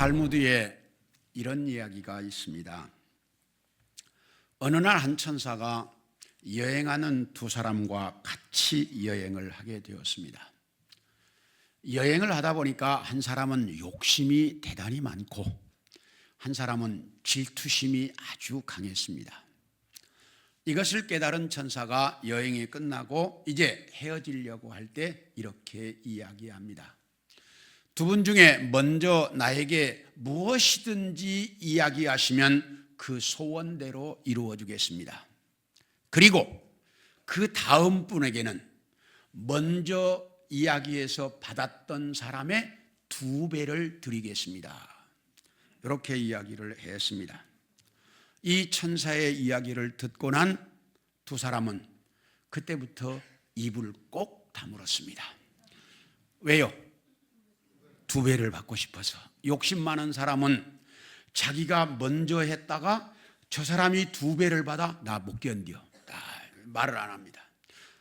탈무드에 이런 이야기가 있습니다. 어느 날 한 천사가 여행하는 두 사람과 같이 여행을 하게 되었습니다. 여행을 하다 보니까 한 사람은 욕심이 대단히 많고 한 사람은 질투심이 아주 강했습니다. 이것을 깨달은 천사가 여행이 끝나고 이제 헤어지려고 할 때 이렇게 이야기합니다. 두 분 중에 먼저 나에게 무엇이든지 이야기하시면 그 소원대로 이루어 주겠습니다. 그리고 그 다음 분에게는 먼저 이야기해서 받았던 사람의 2배를 드리겠습니다. 이렇게 이야기를 했습니다. 이 천사의 이야기를 듣고 난 두 사람은 그때부터 입을 꼭 다물었습니다. 왜요? 2배를 받고 싶어서. 욕심 많은 사람은 자기가 먼저 했다가 저 사람이 2배를 받아 나 못 견뎌, 말을 안 합니다.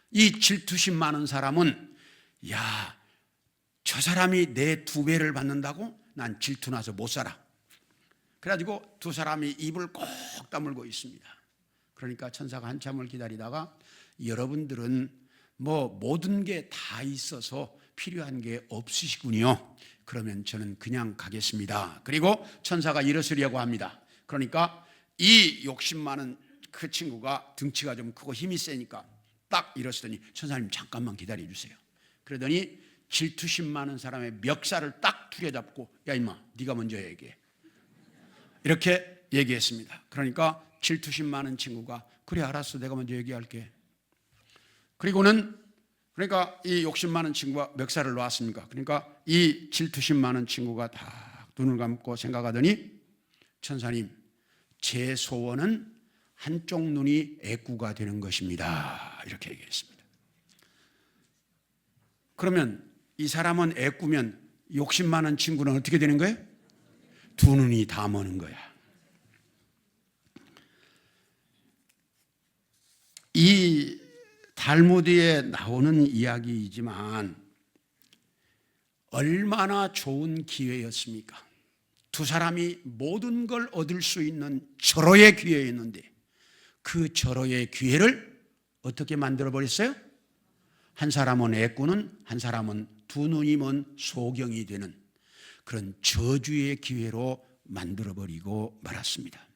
이 질투심 많은 사람은 야, 저 사람이 내 2배를 받는다고? 난 질투나서 못 살아. 그래가지고 두 사람이 입을 꼭 다물고 있습니다. 그러니까 천사가 한참을 기다리다가 여러분들은 모든 게 다 있어서 필요한 게 없으시군요. 그러면 저는 그냥 가겠습니다. 그리고 천사가 일어서려고 합니다. 그러니까 이 욕심 많은 그 친구가 등치가 좀 크고 힘이 세니까 딱 일어서더니 천사님 잠깐만 기다려 주세요. 그러더니 질투심 많은 사람의 멱살을 딱 두려잡고 야 임마 네가 먼저 얘기해. 이렇게 얘기했습니다. 그러니까 질투심 많은 친구가 그래 알았어 내가 먼저 얘기할게. 그러니까 이 욕심 많은 친구가 멱살을 놓았습니까? 그러니까 이 질투심 많은 친구가 다 눈을 감고 생각하더니 천사님 제 소원은 한쪽 눈이 애꾸가 되는 것입니다. 이렇게 얘기했습니다. 그러면 이 사람은 애꾸면 욕심 많은 친구는 어떻게 되는 거예요? 2눈이 다 머는 거야. 이 탈무드에 나오는 이야기이지만 얼마나 좋은 기회였습니까? 두 사람이 모든 걸 얻을 수 있는 절호의 기회였는데 그 절호의 기회를 어떻게 만들어버렸어요? 한 사람은 애꾸는, 한 사람은 2눈이 먼 소경이 되는 그런 저주의 기회로 만들어버리고 말았습니다.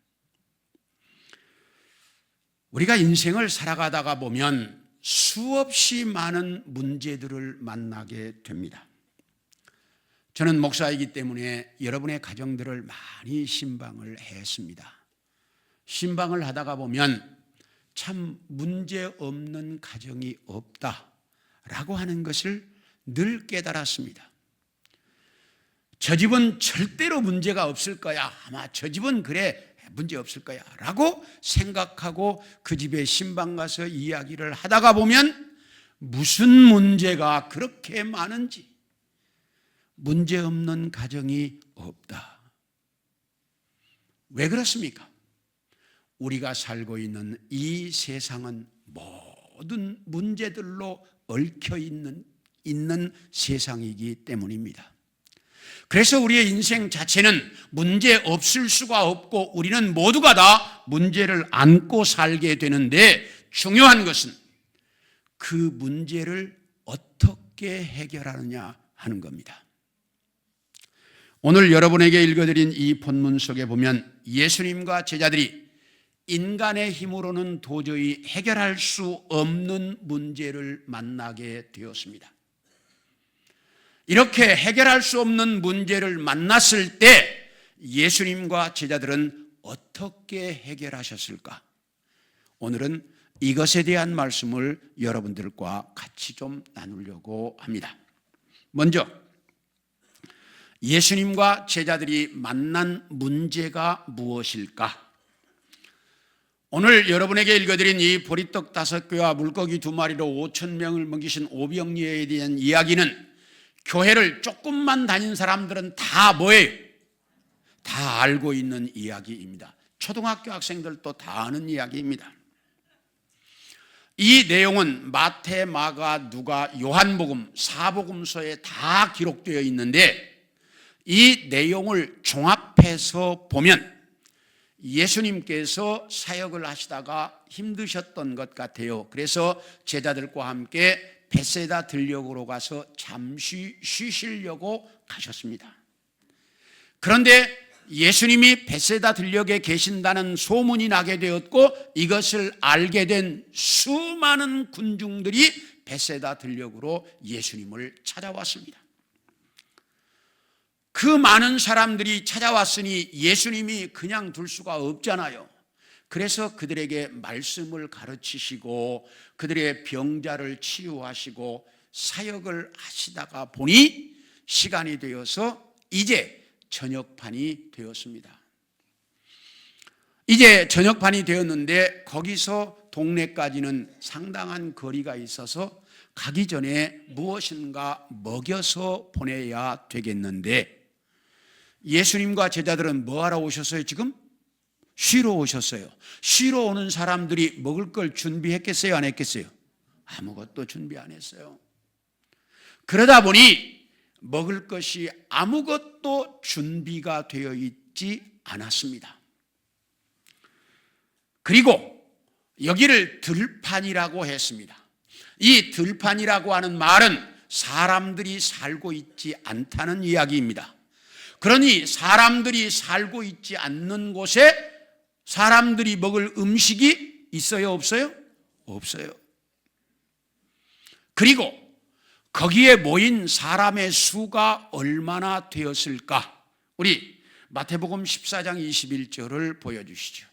우리가 인생을 살아가다가 보면 수없이 많은 문제들을 만나게 됩니다. 저는 목사이기 때문에 여러분의 가정들을 많이 신방을 했습니다. 신방을 하다가 보면 참 문제 없는 가정이 없다라고 하는 것을 늘 깨달았습니다. 저 집은 절대로 문제가 없을 거야. 아마 저 집은 그래 문제 없을 거야 라고 생각하고 그 집에 신방 가서 이야기를 하다가 보면 무슨 문제가 그렇게 많은지 문제 없는 가정이 없다. 왜 그렇습니까? 우리가 살고 있는 이 세상은 모든 문제들로 얽혀 있는 세상이기 때문입니다. 그래서 우리의 인생 자체는 문제 없을 수가 없고 우리는 모두가 다 문제를 안고 살게 되는데 중요한 것은 그 문제를 어떻게 해결하느냐 하는 겁니다. 오늘 여러분에게 읽어드린 이 본문 속에 보면 예수님과 제자들이 인간의 힘으로는 도저히 해결할 수 없는 문제를 만나게 되었습니다. 이렇게 해결할 수 없는 문제를 만났을 때 예수님과 제자들은 어떻게 해결하셨을까? 오늘은 이것에 대한 말씀을 여러분들과 같이 좀 나누려고 합니다. 먼저 예수님과 제자들이 만난 문제가 무엇일까? 오늘 여러분에게 읽어드린 이 보리떡 5개와 물고기 2마리로 5,000명을 먹이신 오병이어에 대한 이야기는 교회를 조금만 다닌 사람들은 다 뭐예요? 다 알고 있는 이야기입니다. 초등학교 학생들도 다 아는 이야기입니다. 이 내용은 마태, 마가, 누가, 요한복음, 사복음서에 다 기록되어 있는데 이 내용을 종합해서 보면 예수님께서 사역을 하시다가 힘드셨던 것 같아요. 그래서 제자들과 함께 벳세다 들녘으로 가서 잠시 쉬시려고 가셨습니다. 그런데 예수님이 벳세다 들녘에 계신다는 소문이 나게 되었고, 이것을 알게 된 수많은 군중들이 벳세다 들녘으로 예수님을 찾아왔습니다. 그 많은 사람들이 찾아왔으니 예수님이 그냥 둘 수가 없잖아요. 그래서 그들에게 말씀을 가르치시고 그들의 병자를 치유하시고 사역을 하시다가 보니 시간이 되어서 이제 저녁반이 되었습니다. 이제 저녁반이 되었는데 거기서 동네까지는 상당한 거리가 있어서 가기 전에 무엇인가 먹여서 보내야 되겠는데, 예수님과 제자들은 뭐하러 오셨어요? 지금? 쉬러 오셨어요. 쉬러 오는 사람들이 먹을 걸 준비했겠어요? 안 했겠어요? 아무것도 준비 안 했어요. 그러다 보니 먹을 것이 아무것도 준비가 되어 있지 않았습니다. 그리고 여기를 들판이라고 했습니다. 이 들판이라고 하는 말은 사람들이 살고 있지 않다는 이야기입니다. 그러니 사람들이 살고 있지 않는 곳에 사람들이 먹을 음식이 있어요? 없어요? 없어요. 그리고 거기에 모인 사람의 수가 얼마나 되었을까? 우리 마태복음 14장 21절을 보여주시죠.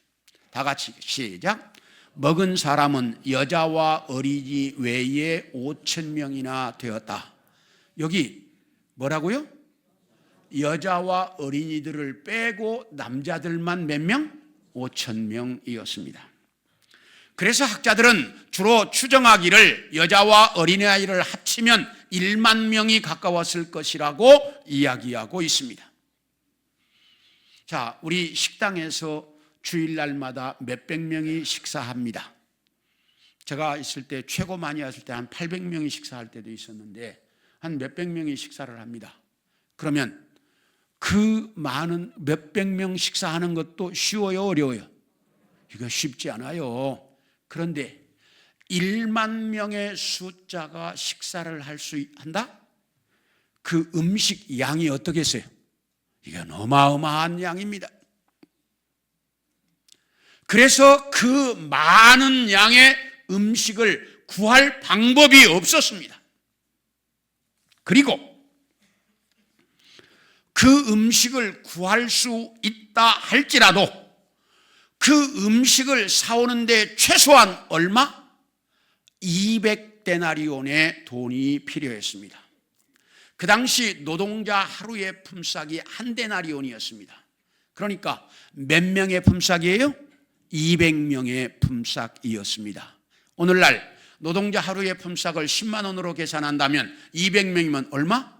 다 같이 시작. 먹은 사람은 여자와 어린이 외에 5,000명이나 되었다. 여기 뭐라고요? 여자와 어린이들을 빼고 남자들만 몇 명? 5,000명이었습니다. 그래서 학자들은 주로 추정하기를 여자와 어린아이를 합치면 1만 명이 가까웠을 것이라고 이야기하고 있습니다. 자, 우리 식당에서 주일날마다 몇백 명이 식사합니다. 제가 있을 때 최고 많이 왔을 때 한 800명이 식사할 때도 있었는데 한 몇백 명이 식사를 합니다. 그러면 그 많은 몇백 명 식사하는 것도 쉬워요? 어려워요? 이거 쉽지 않아요. 그런데 1만 명의 숫자가 식사를 할 수 한다? 그 음식 양이 어떻겠어요? 이건 어마어마한 양입니다. 그래서 그 많은 양의 음식을 구할 방법이 없었습니다. 그리고 그 음식을 구할 수 있다 할지라도 그 음식을 사오는데 최소한 얼마? 200데나리온의 돈이 필요했습니다. 그 당시 노동자 하루의 품삯이 한 데나리온이었습니다. 그러니까 몇 명의 품삯이에요? 200명의 품삯이었습니다. 오늘날 노동자 하루의 품삯을 10만 원으로 계산한다면 200명이면 얼마?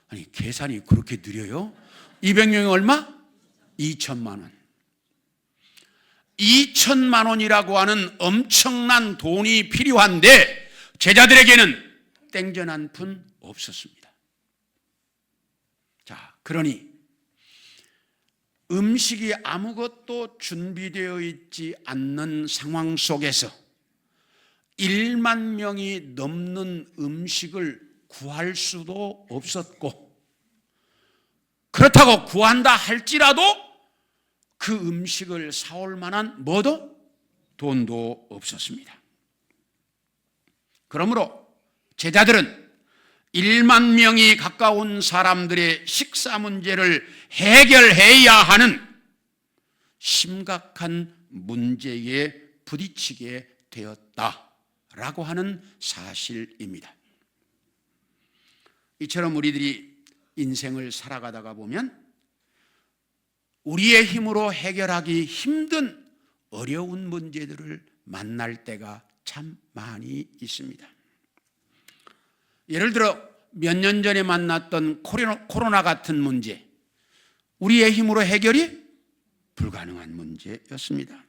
아니, 계산이 그렇게 느려요? 200명이 얼마? 2천만 원. 2천만 원이라고 하는 엄청난 돈이 필요한데 제자들에게는 땡전 한 푼 없었습니다. 자, 그러니 음식이 아무것도 준비되어 있지 않는 상황 속에서 1만 명이 넘는 음식을 구할 수도 없었고, 그렇다고 구한다 할지라도 그 음식을 사올 만한 뭐도? 돈도 없었습니다. 그러므로 제자들은 1만 명이 가까운 사람들의 식사 문제를 해결해야 하는 심각한 문제에 부딪히게 되었다라고 하는 사실입니다. 이처럼 우리들이 인생을 살아가다가 보면 우리의 힘으로 해결하기 힘든 어려운 문제들을 만날 때가 참 많이 있습니다. 예를 들어 몇 년 전에 만났던 코로나 같은 문제, 우리의 힘으로 해결이 불가능한 문제였습니다.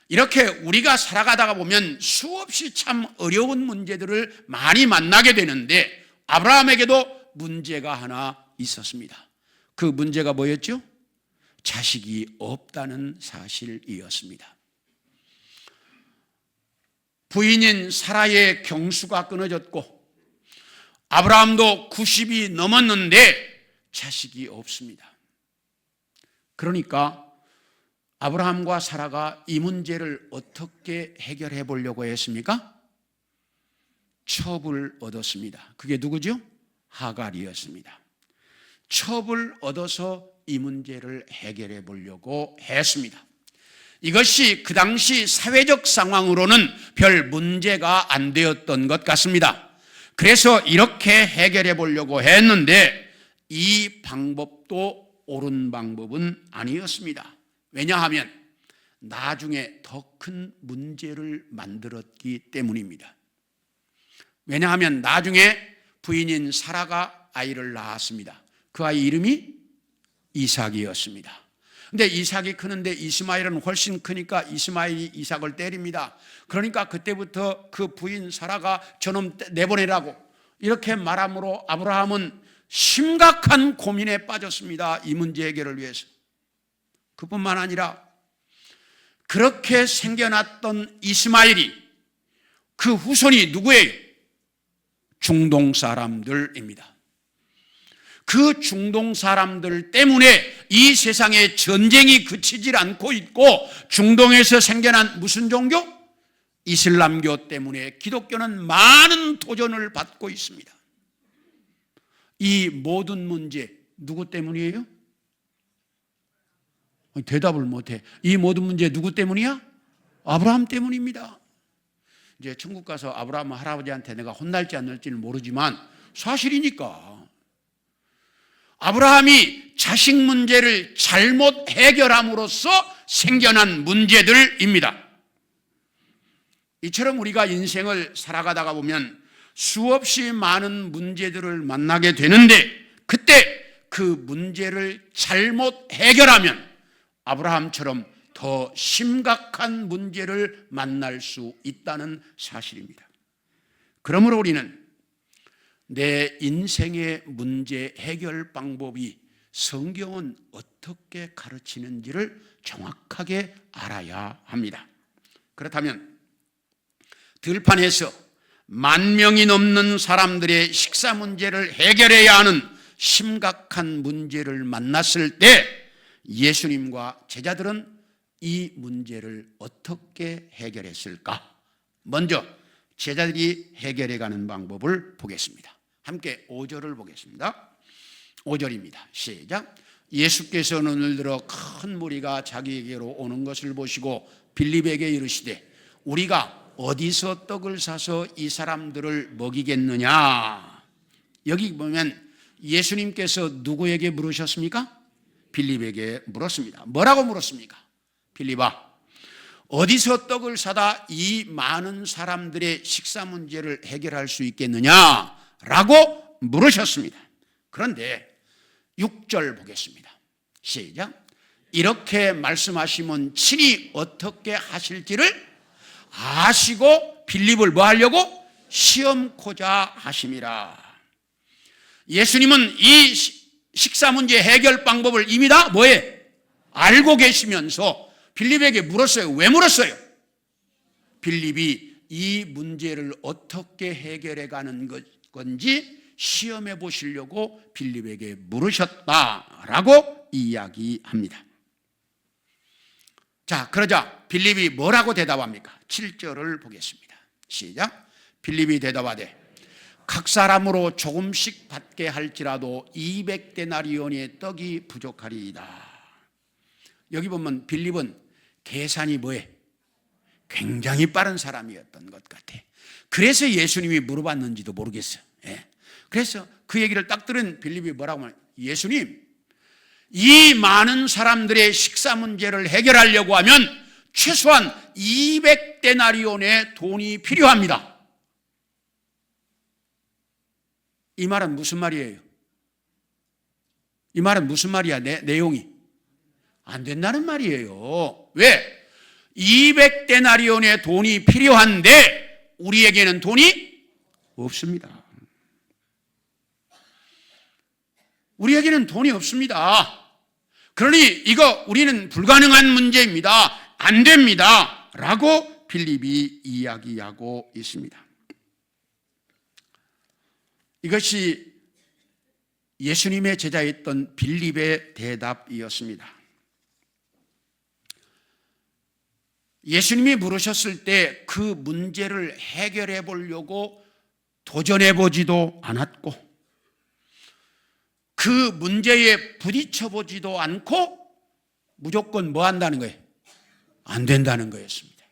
이렇게 우리가 살아가다가 보면 수없이 참 어려운 문제들을 많이 만나게 되는데, 아브라함에게도 문제가 하나 있었습니다. 그 문제가 뭐였죠? 자식이 없다는 사실이었습니다. 부인인 사라의 경수가 끊어졌고 아브라함도 90이 넘었는데 자식이 없습니다. 그러니까 아브라함과 사라가 이 문제를 어떻게 해결해 보려고 했습니까? 첩을 얻었습니다. 그게 누구죠? 하갈이었습니다. 첩을 얻어서 이 문제를 해결해 보려고 했습니다. 이것이 그 당시 사회적 상황으로는 별 문제가 안 되었던 것 같습니다. 그래서 이렇게 해결해 보려고 했는데 이 방법도 옳은 방법은 아니었습니다. 왜냐하면 나중에 더 큰 문제를 만들었기 때문입니다. 왜냐하면 나중에 부인인 사라가 아이를 낳았습니다. 그 아이 이름이 이삭이었습니다. 근데 이삭이 크는데 이스마엘은 훨씬 크니까 이스마엘이 이삭을 때립니다. 그러니까 그때부터 그 부인 사라가 저놈 내보내라고 이렇게 말함으로 아브라함은 심각한 고민에 빠졌습니다. 이 문제 해결을 위해서. 그뿐만 아니라 그렇게 생겨났던 이스마엘이 그 후손이 누구예요? 중동 사람들입니다. 그 중동 사람들 때문에 이 세상에 전쟁이 그치질 않고 있고 중동에서 생겨난 무슨 종교? 이슬람교 때문에 기독교는 많은 도전을 받고 있습니다. 이 모든 문제 누구 때문이에요? 대답을 못해. 이 모든 문제 누구 때문이야? 아브라함 때문입니다. 이제 천국 가서 아브라함 할아버지한테 내가 혼날지 안 날지는 모르지만 사실이니까. 아브라함이 자식 문제를 잘못 해결함으로써 생겨난 문제들입니다. 이처럼 우리가 인생을 살아가다가 보면 수없이 많은 문제들을 만나게 되는데 그때 그 문제를 잘못 해결하면 아브라함처럼 더 심각한 문제를 만날 수 있다는 사실입니다. 그러므로 우리는 내 인생의 문제 해결 방법이 성경은 어떻게 가르치는지를 정확하게 알아야 합니다. 그렇다면 들판에서 10,000명이 넘는 사람들의 식사 문제를 해결해야 하는 심각한 문제를 만났을 때 예수님과 제자들은 이 문제를 어떻게 해결했을까? 먼저 제자들이 해결해가는 방법을 보겠습니다. 함께 5절을 보겠습니다. 5절입니다. 시작. 예수께서는 오늘 들어 큰 무리가 자기에게로 오는 것을 보시고 빌립에게 이르시되 우리가 어디서 떡을 사서 이 사람들을 먹이겠느냐? 여기 보면 예수님께서 누구에게 물으셨습니까? 빌립에게 물었습니다. 뭐라고 물었습니까? 빌립아, 어디서 떡을 사다 이 많은 사람들의 식사 문제를 해결할 수 있겠느냐라고 물으셨습니다. 그런데 6절 보겠습니다. 시작. 이렇게 말씀하시면 친히 어떻게 하실지를 아시고 빌립을 뭐 하려고? 시험코자 하심이라. 예수님은 이 식사 문제 해결 방법을 이미 다 뭐해? 알고 계시면서 빌립에게 물었어요. 왜 물었어요? 빌립이 이 문제를 어떻게 해결해 가는 건지 시험해 보시려고 빌립에게 물으셨다라고 이야기합니다. 자, 그러자 빌립이 뭐라고 대답합니까? 7절을 보겠습니다. 시작. 빌립이 대답하되 각 사람으로 조금씩 받게 할지라도 200데나리온의 떡이 부족하리이다. 여기 보면 빌립은 계산이 뭐해? 굉장히 빠른 사람이었던 것 같아. 그래서 예수님이 물어봤는지도 모르겠어요. 예. 그래서 그 얘기를 딱 들은 빌립이 뭐라고 하면 예수님, 이 많은 사람들의 식사 문제를 해결하려고 하면 최소한 200데나리온의 돈이 필요합니다. 이 말은 무슨 말이에요? 이 말은 무슨 말이야? 내용이 안 된다는 말이에요. 왜? 200데나리온의 돈이 필요한데 우리에게는 돈이 없습니다. 우리에게는 돈이 없습니다. 그러니 이거 우리는 불가능한 문제입니다. 안 됩니다. 라고 빌립이 이야기하고 있습니다. 이것이 예수님의 제자였던 빌립의 대답이었습니다. 예수님이 물으셨을 때 그 문제를 해결해 보려고 도전해 보지도 않았고 그 문제에 부딪혀 보지도 않고 무조건 뭐 한다는 거예요? 안 된다는 거였습니다.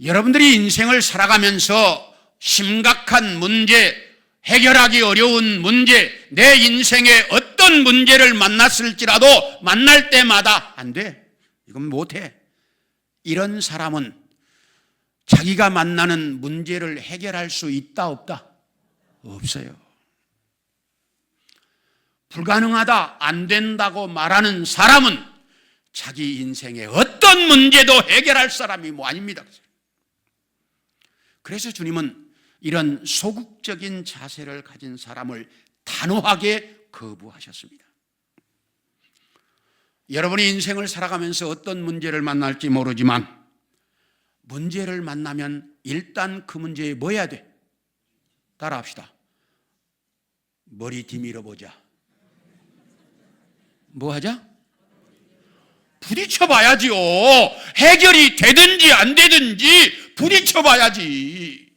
여러분들이 인생을 살아가면서 심각한 문제, 해결하기 어려운 문제, 내 인생에 어떤 문제를 만났을지라도 만날 때마다 안 돼. 이건 못해. 이런 사람은 자기가 만나는 문제를 해결할 수 있다, 없다? 없어요. 불가능하다, 안 된다고 말하는 사람은 자기 인생에 어떤 문제도 해결할 사람이 뭐 아닙니다. 그래서 주님은 이런 소극적인 자세를 가진 사람을 단호하게 거부하셨습니다. 여러분이 인생을 살아가면서 어떤 문제를 만날지 모르지만 문제를 만나면 일단 그 문제에 뭐 해야 돼? 따라합시다. 머리 디밀어 보자. 뭐 하자? 부딪혀 봐야지요. 해결이 되든지 안 되든지 부딪혀 봐야지.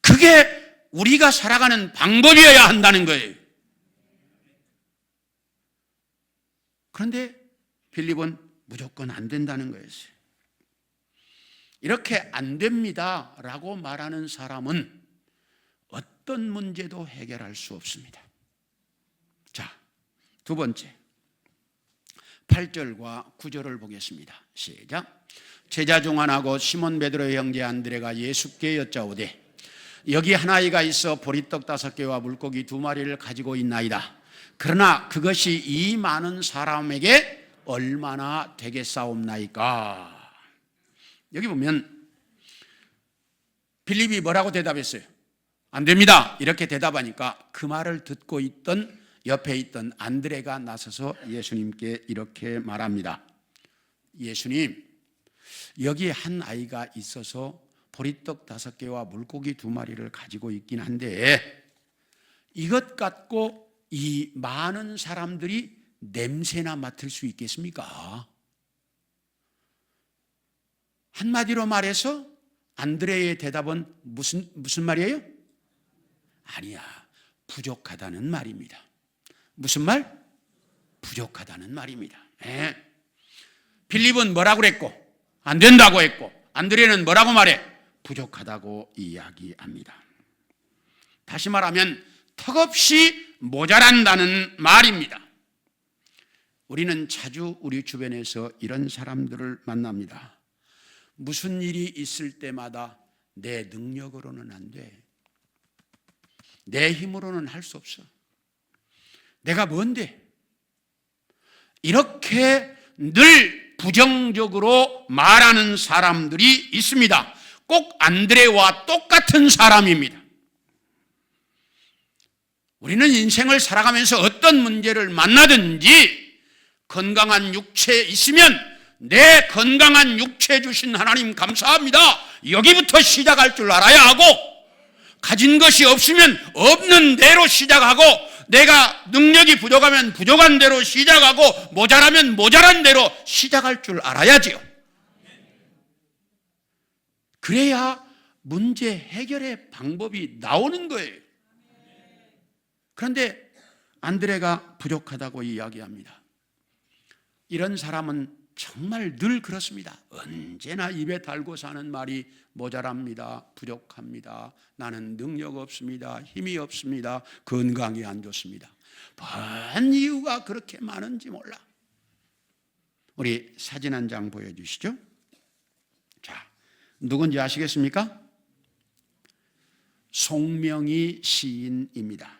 그게 우리가 살아가는 방법이어야 한다는 거예요. 그런데 빌립은 무조건 안 된다는 거였어요. 이렇게 안 됩니다 라고 말하는 사람은 어떤 문제도 해결할 수 없습니다. 자, 두 번째 8절과 9절을 보겠습니다. 시작. 제자 중 하나고 시몬 베드로의 형제 안드레가 예수께 여짜오되 여기 한 아이가 있어 보리떡 5개와 물고기 2마리를 가지고 있나이다. 그러나 그것이 이 많은 사람에게 얼마나 되겠사옵나이까. 여기 보면 빌립이 뭐라고 대답했어요? 안 됩니다 이렇게 대답하니까 그 말을 듣고 있던 옆에 있던 안드레가 나서서 예수님께 이렇게 말합니다. 예수님, 여기 한 아이가 있어서 보리떡 5개와 물고기 2마리를 가지고 있긴 한데 이것 갖고 이 많은 사람들이 냄새나 맡을 수 있겠습니까? 한마디로 말해서 안드레의 대답은 무슨 말이에요? 아니야, 부족하다는 말입니다. 무슨 말? 부족하다는 말입니다. 빌립은 뭐라고 그랬고 안 된다고 했고 안드레는 뭐라고 말해? 부족하다고 이야기합니다. 다시 말하면 턱없이 모자란다는 말입니다. 우리는 자주 우리 주변에서 이런 사람들을 만납니다. 무슨 일이 있을 때마다 내 능력으로는 안 돼. 내 힘으로는 할 수 없어. 내가 뭔데? 이렇게 늘 부정적으로 말하는 사람들이 있습니다. 꼭 안드레와 똑같은 사람입니다. 우리는 인생을 살아가면서 어떤 문제를 만나든지 건강한 육체 있으면 내 건강한 육체 주신 하나님 감사합니다. 여기부터 시작할 줄 알아야 하고 가진 것이 없으면 없는 대로 시작하고 내가 능력이 부족하면 부족한 대로 시작하고 모자라면 모자란 대로 시작할 줄 알아야지요. 그래야 문제 해결의 방법이 나오는 거예요. 그런데 안드레가 부족하다고 이야기합니다. 이런 사람은 정말 늘 그렇습니다. 언제나 입에 달고 사는 말이 모자랍니다. 부족합니다. 나는 능력 없습니다. 힘이 없습니다. 건강이 안 좋습니다. 뭔 이유가 그렇게 많은지 몰라. 우리 사진 한 장 보여주시죠. 자, 누군지 아시겠습니까? 송명희 시인입니다.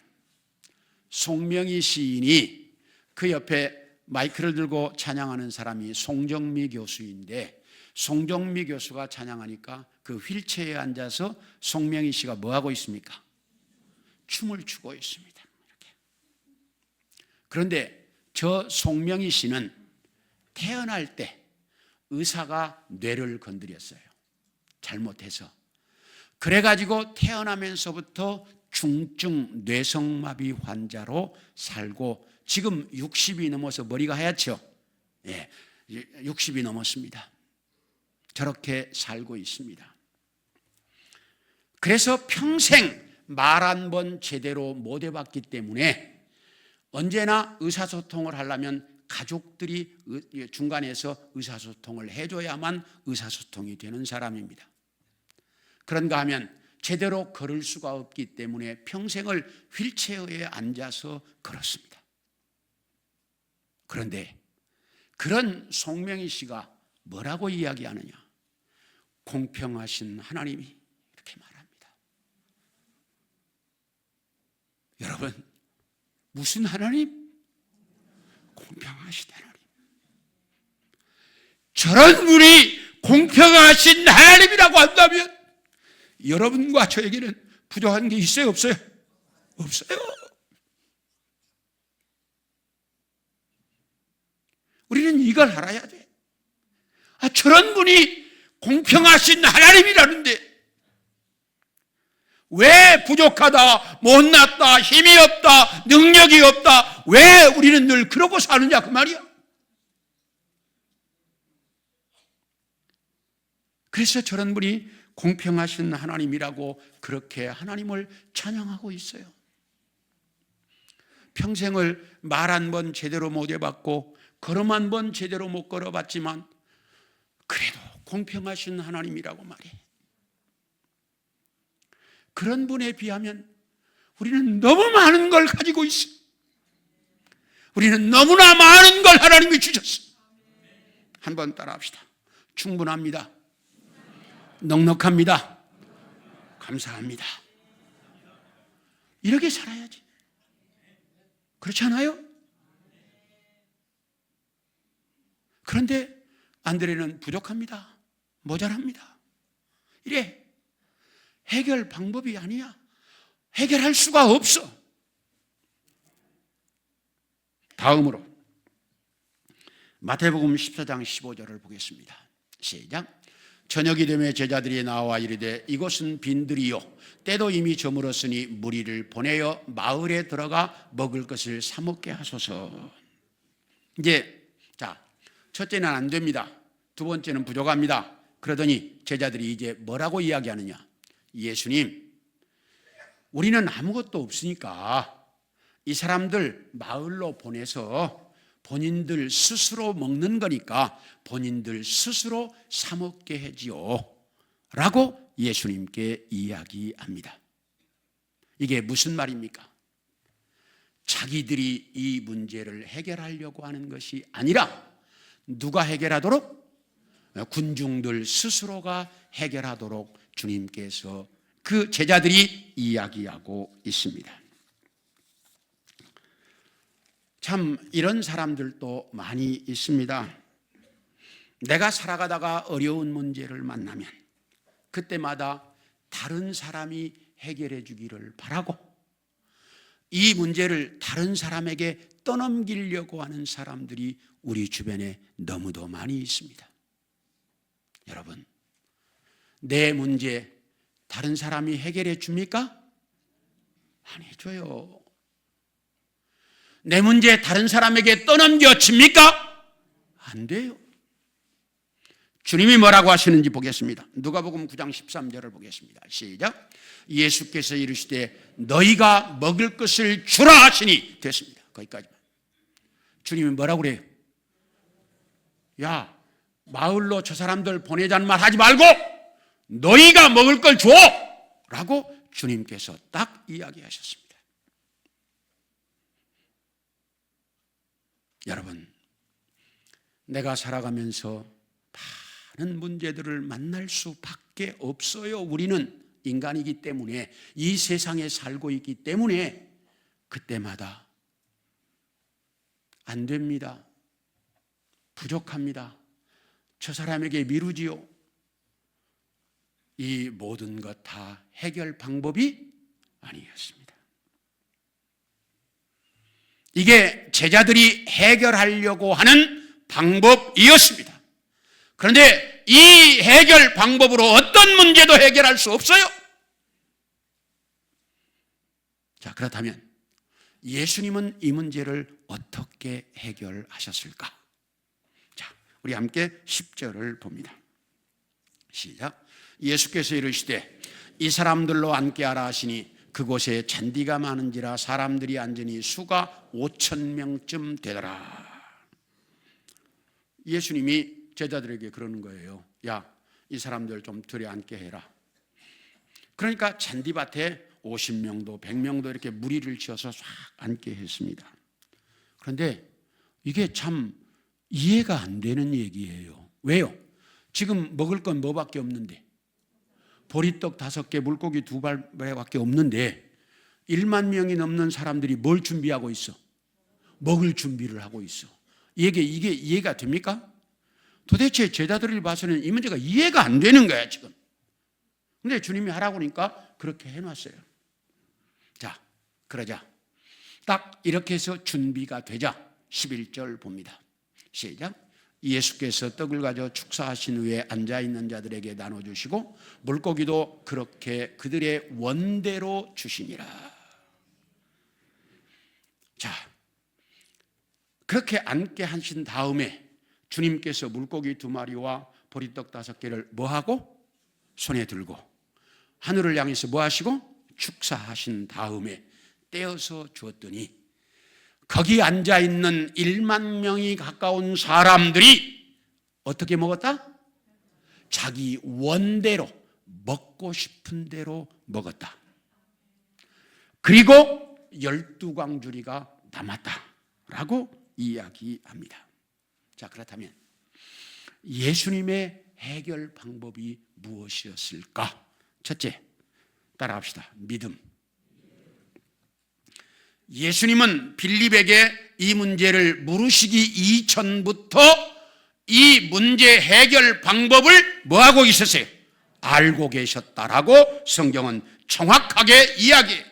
송명희 시인이 그 옆에 마이크를 들고 찬양하는 사람이 송정미 교수인데 송정미 교수가 찬양하니까 그 휠체어에 앉아서 송명희 씨가 뭐하고 있습니까? 춤을 추고 있습니다. 이렇게. 그런데 저 송명희 씨는 태어날 때 의사가 뇌를 건드렸어요. 잘못해서. 그래가지고 태어나면서부터 중증 뇌성마비 환자로 살고 지금 60이 넘어서 머리가 하얗죠? 예, 60이 넘었습니다. 저렇게 살고 있습니다. 그래서 평생 말 한 번 제대로 못 해봤기 때문에 언제나 의사소통을 하려면 가족들이 중간에서 의사소통을 해줘야만 의사소통이 되는 사람입니다. 그런가 하면 제대로 걸을 수가 없기 때문에 평생을 휠체어에 앉아서 걸었습니다. 그런데 그런 송명희 씨가 뭐라고 이야기하느냐? 공평하신 하나님이 이렇게 말합니다. 여러분, 무슨 하나님? 공평하신 하나님. 저런 분이 공평하신 하나님이라고 한다면 여러분과 저에게는 부족한 게 있어요, 없어요? 없어요. 우리는 이걸 알아야 돼. 저런 분이 공평하신 하나님이라는데 왜 부족하다, 못났다, 힘이 없다, 능력이 없다, 왜 우리는 늘 그러고 사느냐 그 말이야. 그래서 저런 분이 공평하신 하나님이라고 그렇게 하나님을 찬양하고 있어요. 평생을 말 한 번 제대로 못 해봤고 걸음 한 번 제대로 못 걸어봤지만 그래도 공평하신 하나님이라고 말해. 그런 분에 비하면 우리는 너무 많은 걸 가지고 있어. 우리는 너무나 많은 걸 하나님이 주셨어. 한번 따라합시다. 충분합니다. 넉넉합니다. 감사합니다. 이렇게 살아야지. 그렇지 않아요? 그런데 안드레는 부족합니다. 모자랍니다. 이래. 해결 방법이 아니야. 해결할 수가 없어. 다음으로 마태복음 14장 15절을 보겠습니다. 시작. 저녁이 되매 제자들이 나와 이르되 이곳은 빈들이요 때도 이미 저물었으니 무리를 보내어 마을에 들어가 먹을 것을 사 먹게 하소서. 이제 첫째는 안 됩니다. 두 번째는 부족합니다. 그러더니 제자들이 이제 뭐라고 이야기하느냐? 예수님, 우리는 아무것도 없으니까 이 사람들 마을로 보내서 본인들 스스로 먹는 거니까 본인들 스스로 사 먹게 해지요 라고 예수님께 이야기합니다. 이게 무슨 말입니까? 자기들이 이 문제를 해결하려고 하는 것이 아니라 누가 해결하도록? 군중들 스스로가 해결하도록 주님께서 그 제자들이 이야기하고 있습니다. 참 이런 사람들도 많이 있습니다. 내가 살아가다가 어려운 문제를 만나면 그때마다 다른 사람이 해결해 주기를 바라고 이 문제를 다른 사람에게 떠넘기려고 하는 사람들이 우리 주변에 너무도 많이 있습니다. 여러분, 내 문제 다른 사람이 해결해 줍니까? 안 해줘요. 내 문제 다른 사람에게 떠넘겨 줍니까? 안 돼요. 주님이 뭐라고 하시는지 보겠습니다. 누가복음 9장 13절을 보겠습니다. 시작. 예수께서 이르시되 너희가 먹을 것을 주라 하시니 됐습니다. 거기까지만. 주님이 뭐라고 그래요? 야, 마을로 저 사람들 보내자는 말 하지 말고 너희가 먹을 걸 줘! 라고 주님께서 딱 이야기하셨습니다. 여러분, 내가 살아가면서 많은 문제들을 만날 수밖에 없어요. 우리는 인간이기 때문에, 이 세상에 살고 있기 때문에 그때마다 안 됩니다. 부족합니다. 저 사람에게 미루지요. 이 모든 것 다 해결 방법이 아니었습니다. 이게 제자들이 해결하려고 하는 방법이었습니다. 그런데 이 해결 방법으로 어떤 문제도 해결할 수 없어요. 자, 그렇다면 예수님은 이 문제를 어떻게 해결하셨을까? 자, 우리 함께 10절을 봅니다. 시작. 예수께서 이르시되 이 사람들로 앉게 하라 하시니 그곳에 잔디가 많은지라 사람들이 앉으니 수가 5,000명쯤 되더라. 예수님이 제자들에게 그러는 거예요. 야, 이 사람들 좀 들여 앉게 해라. 그러니까 잔디밭에 50명도 100명도 이렇게 무리를 지어서 싹 앉게 했습니다. 그런데 이게 참 이해가 안 되는 얘기예요. 왜요? 지금 먹을 건 뭐밖에 없는데, 보리떡 5개, 물고기 2발밖에 없는데 1만 명이 넘는 사람들이 뭘 준비하고 있어? 먹을 준비를 하고 있어. 이게 이해가 됩니까? 도대체 제자들을 봐서는 이 문제가 이해가 안 되는 거야 지금. 근데 주님이 하라고 하니까 그렇게 해놨어요. 자, 그러자 딱 이렇게 해서 준비가 되자 11절 봅니다. 시작. 예수께서 떡을 가져 축사하신 후에 앉아있는 자들에게 나눠주시고 물고기도 그렇게 그들의 원대로 주시니라. 자, 그렇게 앉게 하신 다음에 주님께서 물고기 2마리와 보리떡 5개를 뭐하고? 손에 들고 하늘을 향해서 뭐하시고? 축사하신 다음에 떼어서 주었더니 거기 앉아있는 1만 명이 가까운 사람들이 어떻게 먹었다? 자기 원대로, 먹고 싶은 대로 먹었다. 그리고 12광주리가 남았다라고 이야기합니다. 자, 그렇다면 예수님의 해결 방법이 무엇이었을까? 첫째, 따라합시다. 믿음. 예수님은 빌립에게 이 문제를 물으시기 이전부터 이 문제 해결 방법을 뭐하고 있었어요? 알고 계셨다라고 성경은 정확하게 이야기해요.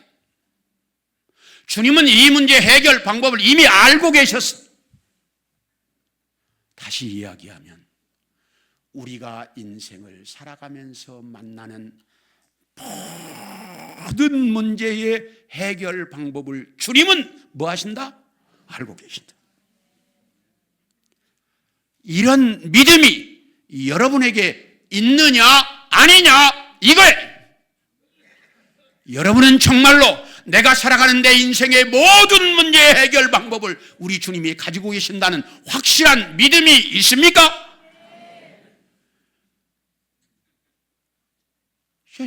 주님은 이 문제 해결 방법을 이미 알고 계셨어요. 다시 이야기하면 우리가 인생을 살아가면서 만나는 모든 문제의 해결 방법을 주님은 뭐 하신다? 알고 계신다. 이런 믿음이 여러분에게 있느냐 아니냐 이거예요. 여러분은 정말로 내가 살아가는 내 인생의 모든 문제의 해결 방법을 우리 주님이 가지고 계신다는 확실한 믿음이 있습니까?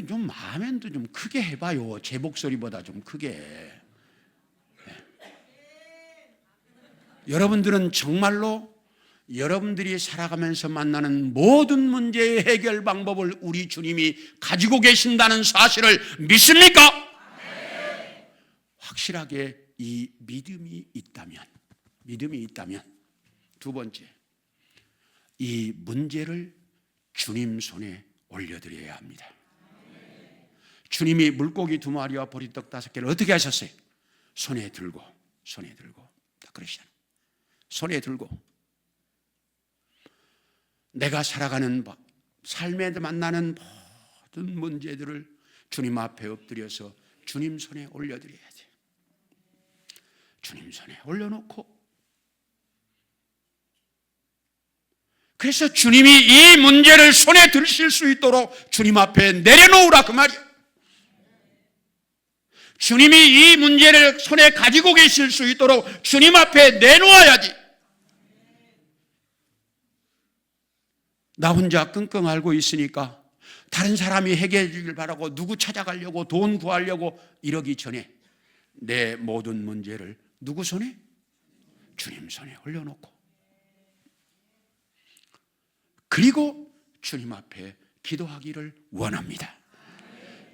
좀 마음엔도 좀 크게 해봐요. 제 목소리보다 좀 크게. 네. 여러분들은 정말로 여러분들이 살아가면서 만나는 모든 문제의 해결 방법을 우리 주님이 가지고 계신다는 사실을 믿습니까? 네. 확실하게 이 믿음이 있다면 두 번째, 이 문제를 주님 손에 올려드려야 합니다. 주님이 물고기 2마리와 보리떡 5개를 어떻게 하셨어요? 손에 들고 딱 그러시잖아요. 손에 들고 내가 살아가는 삶에 만나는 모든 문제들을 주님 앞에 엎드려서 주님 손에 올려드려야 돼요. 주님 손에 올려놓고, 그래서 주님이 이 문제를 손에 드실 수 있도록 주님 앞에 내려놓으라 그 말이에요. 주님이 이 문제를 손에 가지고 계실 수 있도록 주님 앞에 내놓아야지. 나 혼자 끙끙 앓고 있으니까 다른 사람이 해결해 주길 바라고 누구 찾아가려고 돈 구하려고 이러기 전에 내 모든 문제를 누구 손에? 주님 손에 올려놓고, 그리고 주님 앞에 기도하기를 원합니다.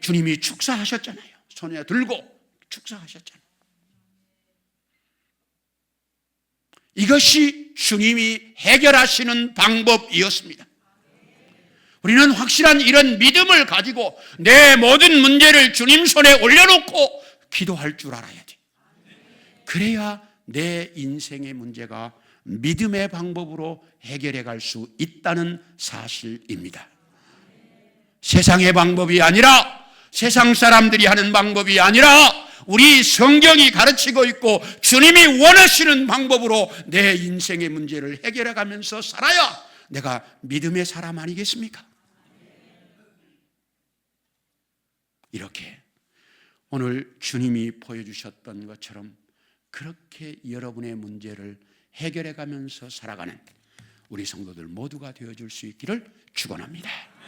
주님이 축사하셨잖아요. 손에 들고 축사하셨잖아요. 이것이 주님이 해결하시는 방법이었습니다. 우리는 확실한 이런 믿음을 가지고 내 모든 문제를 주님 손에 올려놓고 기도할 줄 알아야 돼. 그래야 내 인생의 문제가 믿음의 방법으로 해결해 갈 수 있다는 사실입니다. 세상의 방법이 아니라, 세상 사람들이 하는 방법이 아니라, 우리 성경이 가르치고 있고 주님이 원하시는 방법으로 내 인생의 문제를 해결해 가면서 살아야 내가 믿음의 사람 아니겠습니까? 이렇게 오늘 주님이 보여주셨던 것처럼 그렇게 여러분의 문제를 해결해 가면서 살아가는 우리 성도들 모두가 되어줄 수 있기를 축원합니다.